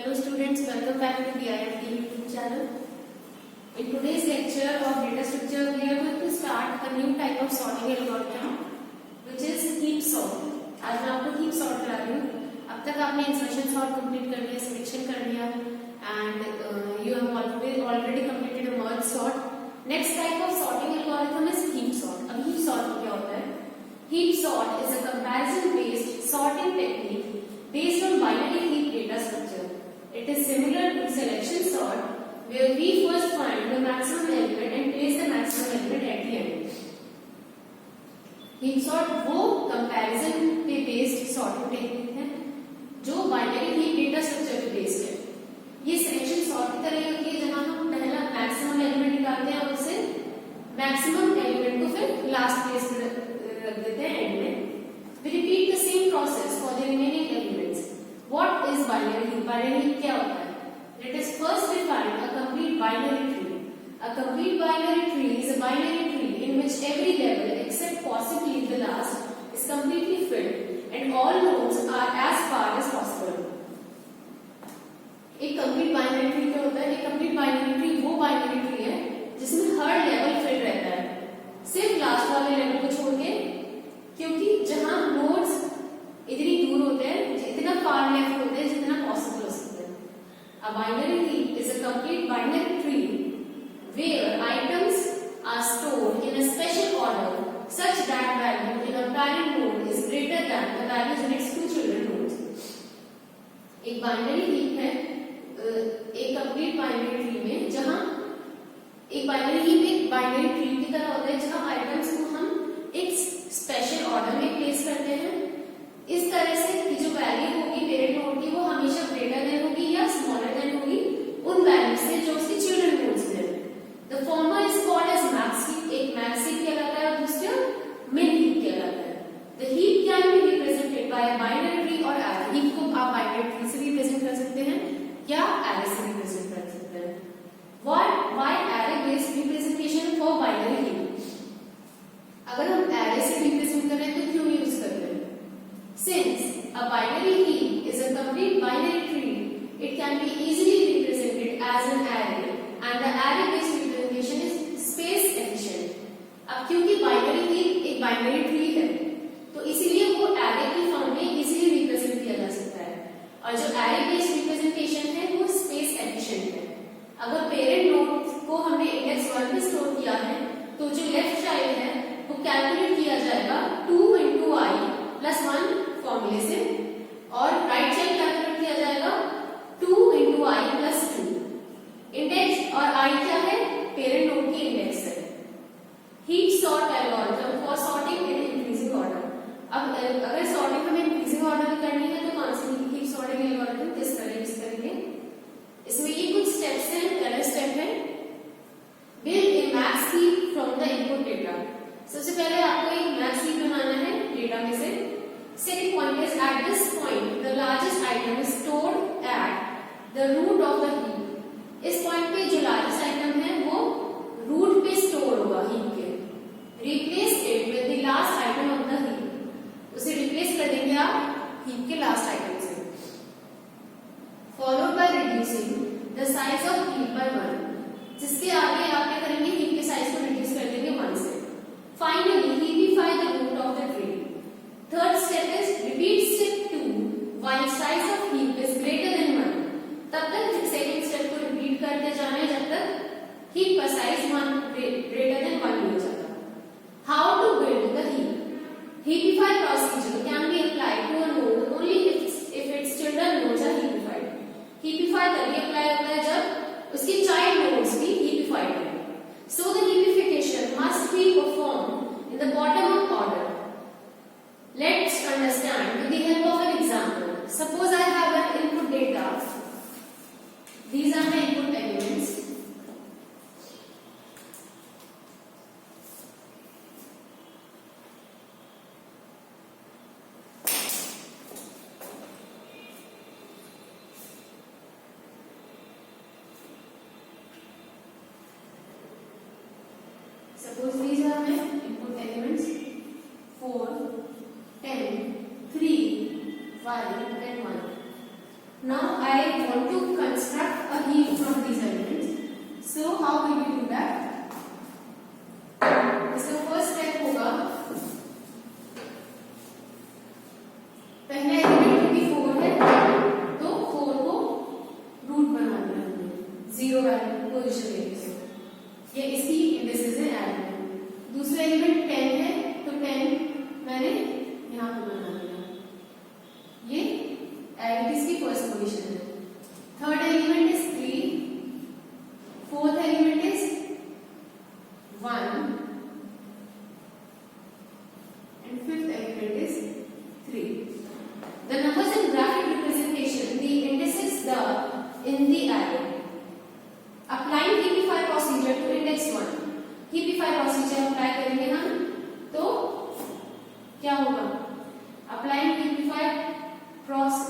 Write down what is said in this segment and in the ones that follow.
Hello students, welcome back to the IIT YouTube channel. In today's lecture of data structure, we are going to start a new type of sorting algorithm, which is heap sort. आज मैं आपको heap sort करा रही हूँ. अब तक आपने insertion sort complete कर लिया, selection कर लिया, and you have already completed a merge sort. Next type of sorting algorithm is heap sort. अब heap sort क्या होता है? Heap sort is a comparison-based sorting technique based on binary heap data structure. It is similar to selection sort, where we first find the maximum element and place the maximum element at the end. Heap sort वो comparison पे based sorting technique है जो binary heap data structure पे based है. ये selection sort की तरह होती है जहाँ हम पहला maximum element निकालते हैं और उससे maximum element को फिर last place पे रख देते हैं end में. We repeat the same process for the remaining elements. What is binary heap? Binary heap क्या होता है? Let us first define a complete binary tree. A complete binary tree is a binary tree in which every level except possibly the last is completely filled and all nodes are as far as possible. एक complete binary tree क्या होता है? एक complete binary tree वो binary tree है जिसमें हर level filled रहता है, सिर्फ last वाले level को छोड़ के, क्योंकि जहां नोड्स इतनी दूर होते हैं, इतना फार लेफ्ट होते हैं जितना पॉसिबल हो सकता है. A binary heap is a complete binary tree where items are stored in a special order such that value in a parent node is greater than the values in its two children nodes. एक binary heap है एक complete binary tree में, जहां एक binary heap एक binary tree की तरह होता है जहां आइटम्स को हम एक स्पेशल ऑर्डर में प्लेस करते हैं. इस तरह से कि जो वैल्यू होगी पेरेंट नोड की वो हमेशा ग्रेटर देन होगी या स्मॉलर देन होगी उन वैल्यू से जो उसके चिल्ड्रन नोड्स हैं. The former is called as max heap. एक मैक्स हीप कहलाता है और दूसरा मिन हीप कहलाता है. The heap can be represented by a binary tree और एरे. हीप को आप बाइनरी ट्री से रिप्रेजेंट कर सकते हैं या एरे से रिप्रेजेंट कर सकते हैं. Why array based representation for binary heap? अगर हम एरे से रिप्रेजेंट करें तो क्यों यूज करते हैं? Since a binary heap is a complete binary tree, it can be easily represented as an array, and the array-based representation is space efficient. अब क्योंकि binary heap एक binary tree है, तो इसीलिए वो array की फॉर्म में easily represent किया जा सकता है. और जो array-based representation है वो space efficient है. अगर parent node को हमने index 1 पे स्टोर किया है, तो जो left child है वो कैलकुलेट किया जाएगा 2 into I plus 1 फॉर्मूले से, और राइट चाइल्ड कैलकुलेट किया जाएगा 2 into I plus 2. इंडेक्स और I क्या है? पेरेंट नोड की इंडेक्स है. Heap sort algorithm for sorting in increasing order. अब अगर सॉर्टिंग हमें इंक्रीजिंग ऑर्डर में करनी है तो कौन सी हीप सॉर्टिंग एल्गोरिथम किस तरह यूज करेंगे? इसमें ये कुछ स्टेप्स हैं. पहला स्टेप है build a max heap from the input data. सबसे पहले आपको एक मैक्स हीप बनाना है डेटा में से. Second point is at this point the largest item is stored at the root of the heap. इस पॉइंट पे जो largest item है वो root पे स्टोर होगा heap के. Replace it with the last item of the heap. उसे replace कर देंगे आप heap के last item से. Followed by reducing the size of heap by 1. जिसके आगे आप क्या करेंगे? heap के size को reduce कर देंगे 1 से. Finally heapify the root of the tree. Third step is repeat step 2 while size of heap is greater than 1. तब तक second step को repeat करते जाना है जब तक heap का size 1 greater than 1 हो जाता. How to build the heap? Heapify procedure can be applied to a node only if its children nodes are heapified. Heapify तभी apply होता है जब उसके child nodes भी heapified हैं. So the heapification must be performed in the bottom of order. Let's understand with the help of an example. Suppose I have an input data. These are my input elements. Suppose these are my input elements 4, 10, 3, 5 and 1. Now I want to construct a heap from these elements. So how will we do that? इसका first step होगा, पहला element भी 4 है तो 4 को root बना दिया हमने 0 वैल्यू पोजीशन लेके से, ये इसकी इंडिसेस है ऐड। दूसरा एलिमेंट 10 है तो 10 मैंने यहाँ पर बना दिया, ये ऐड इसकी फर्स्ट पोजीशन है। Third element is 3, fourth element is 1 and fifth element is 3. The numbers in graphic representation, the indices in the array. Applying heapify procedure to index 1. heapify procedure apply करेंगे हम तो क्या होगा? Applying heapify process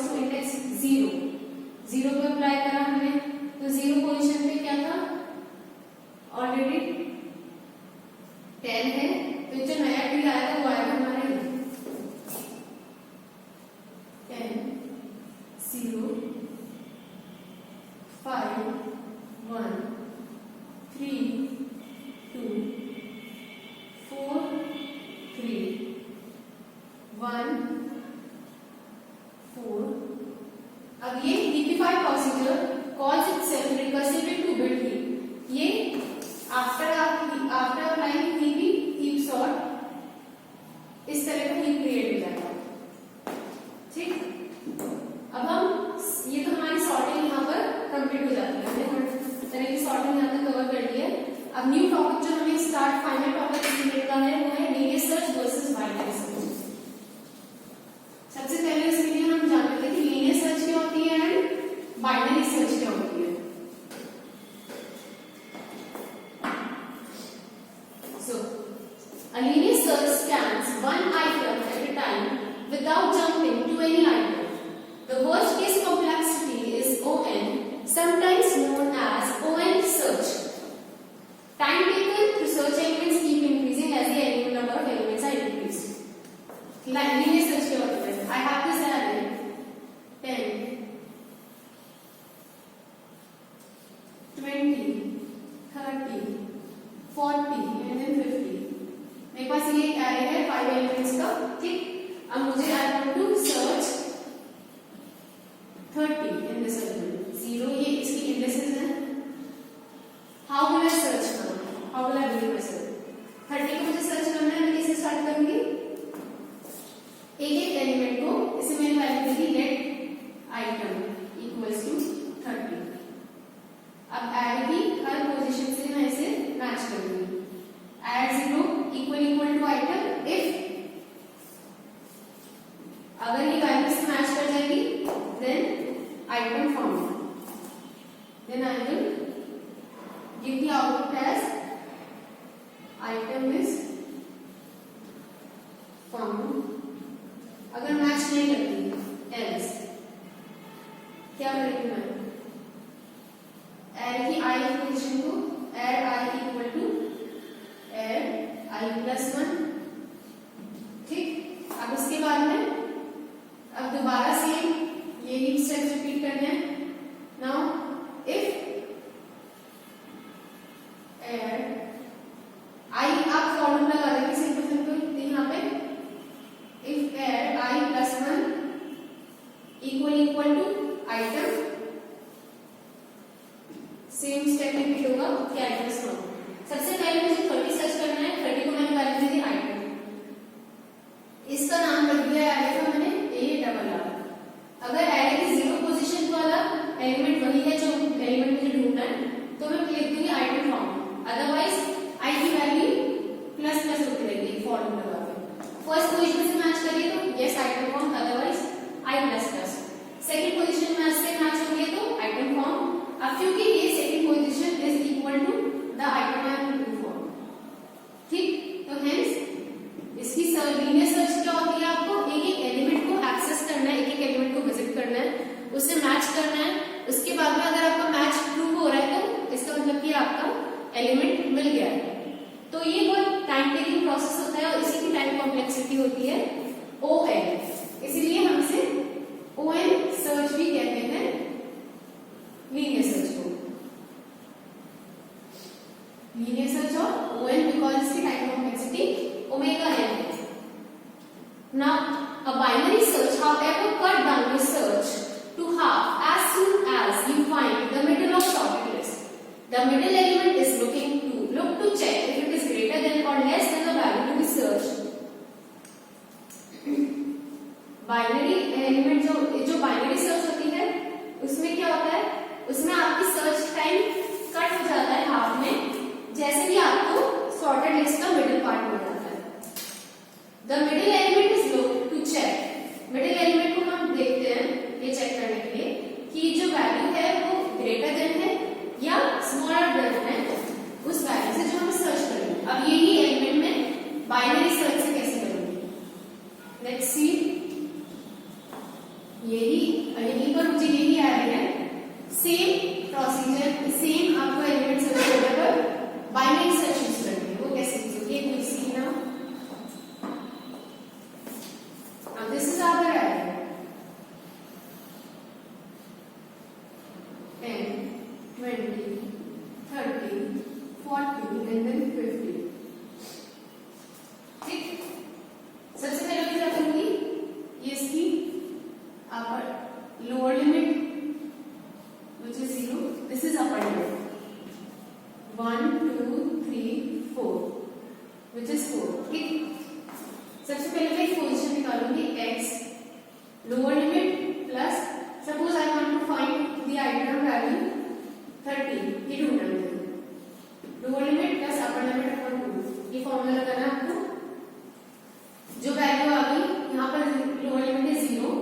to index 0. 0 पे apply करा हमने तो 0 position पे क्या था? ऑलरेडी 10 है तो जो नया ट्री आया था वो आएगा हमारा 10 0 5 1 3 2 4 3 1 4। अब ये heapify procedure calls itself recursively to build heap। ये after applying heap sort इस तरह का heap create हो जाएगा। ठीक, अब हम ये तो हमारी sorting यहाँ पर complete हो जाती है, हमने हर तरह की sorting यहाँ तक कवर कर ली है। अब न्यू टॉपिक जो हमें स्टार्ट फाइनल टॉपिक इसमें का है वो है linear search versus binary search। सबसे पहले इसके लिए हम जानते हैं कि linear search क्या होती है एंड binary search क्या होती है। So, a linear search scans one item at a time without jumping to any item. The worst case complexity is ON, sometimes known as ON search. Time taken to search elements keep increasing as the element number of elements are increased. Linear search क्या होता है? I have this array 10, 20, 30, 40 and then 50। मेरे पास ये एक array है 5 elements का। ठीक, अब मुझे I want to search 30 in this element। 0 ये इसकी indices है। How will I search now? How will I build myself? 30 को मुझे search करना है, मैं कैसे start करूंगी? एक एलिमेंट को इसे मैंने वैल्यू दी लेट आइटम इक्वल्स टू 30। अब ऐड की हर पोजीशन से मैं इसे मैच करूंगी। Add 0 equal to item if अगर ये वैल्यू से मैच कर जाएगी then item found, then I will give the output as item is found. अगर मैच नहीं करती एल्स क्या करेंगे? मैं ऐड की आई पोजीशन को add I equal to add I plus 1। ठीक, अब उसके बाद में अब दोबारा से यही स्टेप्स रिपीट करने हैं। नाउ इफ ऐड आई, आप फॉर्मूला लगा देंगे सिंपल सिंपल यहाँ पे if add I plus 1 equal to item, same step repeat होगा क्या आइटम्स को। सबसे पहले मुझे 30 सर्च करना है, 30 को मैंने वैल्यू दी थी आइटम, इसका नाम रख दिया ऐरे का मैंने ए डबल आर। अगर ऐरे की 0 पोजीशन वाला एलिमेंट वही है जो एलिमेंट मुझे ढूंढना है तो मैं लिख दूंगी आइटम फाउंड, अदरवाइज आई की वैल्यू प्लस प्लस होती रहेगी फॉर्मूला लगा के। फर्स्ट पोजीशन से मैच करिए तो yes item found, otherwise I plus plus. Second position में से मैच हो गया तो आइटम फाउंड। अब क्योंकि ये second position is equal to the item I am looking for. ठीक, तो हेंस इसकी लीनियर सर्च क्या होती है? आपको एक एक एलिमेंट को एक्सेस करना है, एक एक एलिमेंट को विजिट करना है, उससे मैच करना है। उसके बाद में अगर आपका मैच ट्रू हो रहा है तो इसका मतलब कि आपका एलिमेंट मिल गया है। तो ये बहुत टाइम टेकिंग प्रोसेस होता है और इसी की टाइम कॉम्प्लेक्सिटी होती है। Now, a binary search, however, cut down the search to half as soon as you find the middle of sorted list. The middle element is look to check if it is greater than or less than the value to be searched. Binary element जो binary search होती है उसमें क्या होता है, उसमें आपकी search time cut हो जाता है हाफ में, जैसे कि आपको सॉर्टेड लिस्ट का मिडिल पार्ट मिल जाता है. The middle element is look to check. Middle element को हम देखते हैं ये चेक करने के लिए कि जो वैल्यू है वो ग्रेटर देन है या स्मॉलर देन है उस वैल्यू से जो हम सर्च करेंगे. अब यही एलिमेंट में बाइनरी सर्च से कैसे करेंगे, लेट्स सी. यही पर मुझे यही आ रही है सेम प्रोसीजर, सेम आपको एलिमेंट सर्च करने पर बाइनरी सर्च यूज करनी है. वो कैसे यूज होगी, एक सी ना. Now this is our array. 10, 20, 30, 40 and then 50. ठीक, सबसे पहले मैं क्या करूंगी, ये इसकी lower limit which is 0, this is upper limit 1 2 3 4 which is 4. ठीक, सबसे पहले मैं एक पोजीशन निकालूंगी x, lower limit plus suppose I want to find the item value 30, ये ढूंढना है. Lower limit plus upper limit upon 2, ये फॉर्मूला लगाना है आपको. जो वैल्यू आ गई यहाँ पर लोअर लिमिट है 0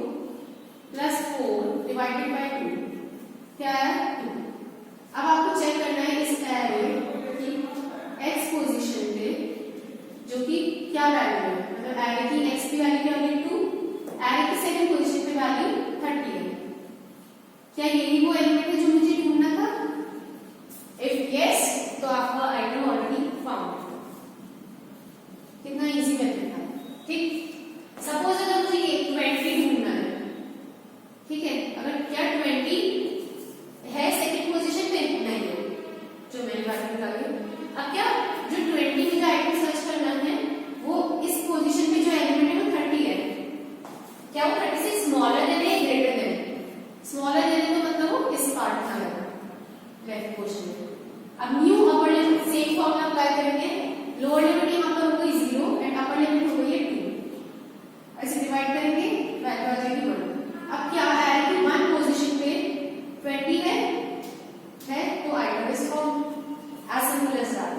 प्लस 4 डिवाइडेड बाय 2, क्या है 2. अब आपको चेक करना है इस एरे की x पोजीशन पे जो कि क्या वैल्यू है, मतलब एरे की x की वैल्यू क्या होगी 2, एरे की सेकंड पोजीशन पे वैल्यू 30 है. क्या यही वो एलिमेंट है जो मुझे ढूंढना था? इफ यस तो आपका आइटम ऑलरेडी फाउंड. कितना इजी मेथड था. ठीक, सपोज अगर मुझे 20 ढूंढना है, ठीक है, अगर क्या 20 है सेकंड पोजीशन पे, नहीं है जो मैंने बात निकाली. अब क्या जो 20 मुझे आइटम सर्च करना है वो इस पोजीशन पे जो एलिमेंट है वो 30 है. क्या वो 30 से स्मॉलर देन है ग्रेटर देन? स्मॉलर देन तो मतलब वो इस पार्ट का है लेफ्ट पोर्शन में. अब new upper limit same formula apply करेंगे. लोअर लिमिट यहां पर हो गई 0 एंड अपर लिमिट हो गई 2, ऐसे डिवाइड करेंगे वैल्यू आ जाएगी 1. अब क्या है कि 1 पोजीशन पे 20 है तो item is found. As simple as that.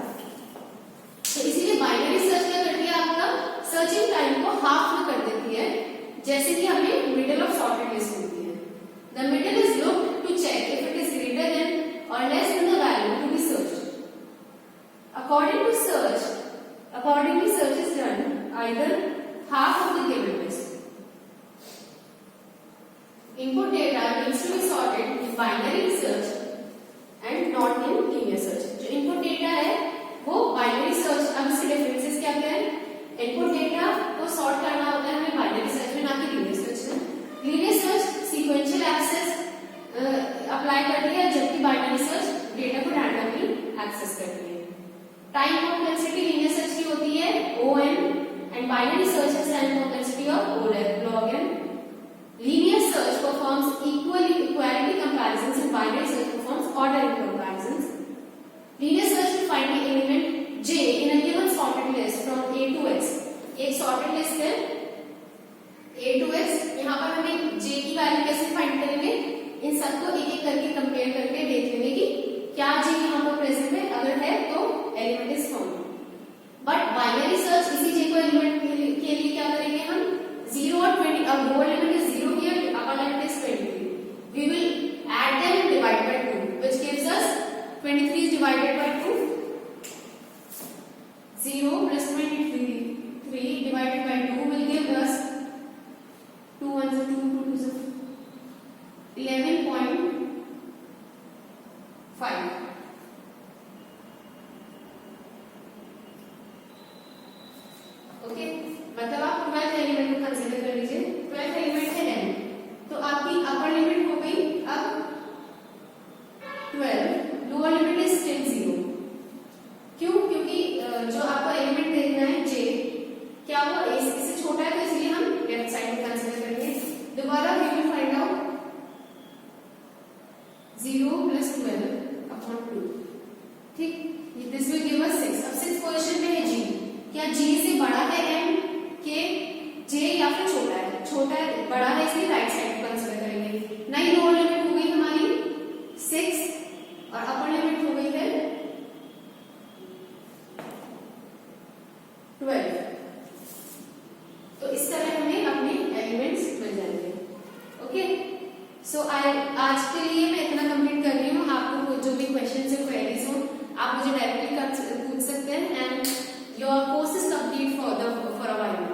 तो इसीलिए बाइनरी सर्च क्या करती है, आपका सर्चिंग टाइम को हाफ में कर देती है, जैसे कि हमें मिडिल ऑफ सॉर्टेड लिस्ट मिलती है. The middle is looked to check if it is greater than और less than the value to be searched. Accordingly search is done either half of the given list. Input data needs to be sorted in binary search and not in linear search. जो input data है वो binary search. अब इसके differences क्या क्या है? Input data को sort करना होता है हमें binary search में, ना कि linear search में. Linear search sequential access apply करती है, जबकि binary search data को randomly access करती है. Time complexity linear search की होती है O(n) and binary search has time complexity of O(log n). Linear search performs equality comparisons and binary search performs ordering comparisons. Linear search will find the element j in a given sorted list from A to X. एक sorted list है A to X, यहाँ पर हमें j की value कैसे find करेंगे, इन सबको एक एक करके कंपेयर करके देख लेंगे कि क्या j यहाँ पर प्रेजेंट है, अगर है तो element is found. But binary search इसी j को एलिमेंट के लिए क्या करेंगे हम 0 और 20. अब lower limit is 0 here, upper limit is 23. We will add them and divide by 2 which gives us 23 is divided by 2. 0 plus 23 divided by 2 will give us 2 1s are 2 2 2s are 11.5. Okay, मतलब आप 12th element को consider कर लीजिए. 12th element है n, तो आपकी upper limit हो गई अब 12, लोअर लिमिट इज स्टिल 0. क्यों? क्योंकि जो आपको एलिमेंट देखना है j, क्या वो इससे छोटा है, तो इसलिए हम आज के लिए मैं इतना कंप्लीट कर रही हूँ। आपको जो भी क्वेश्चन या क्वेरीज हो आप मुझे डायरेक्टली पूछ सकते हैं and your course is complete for a while.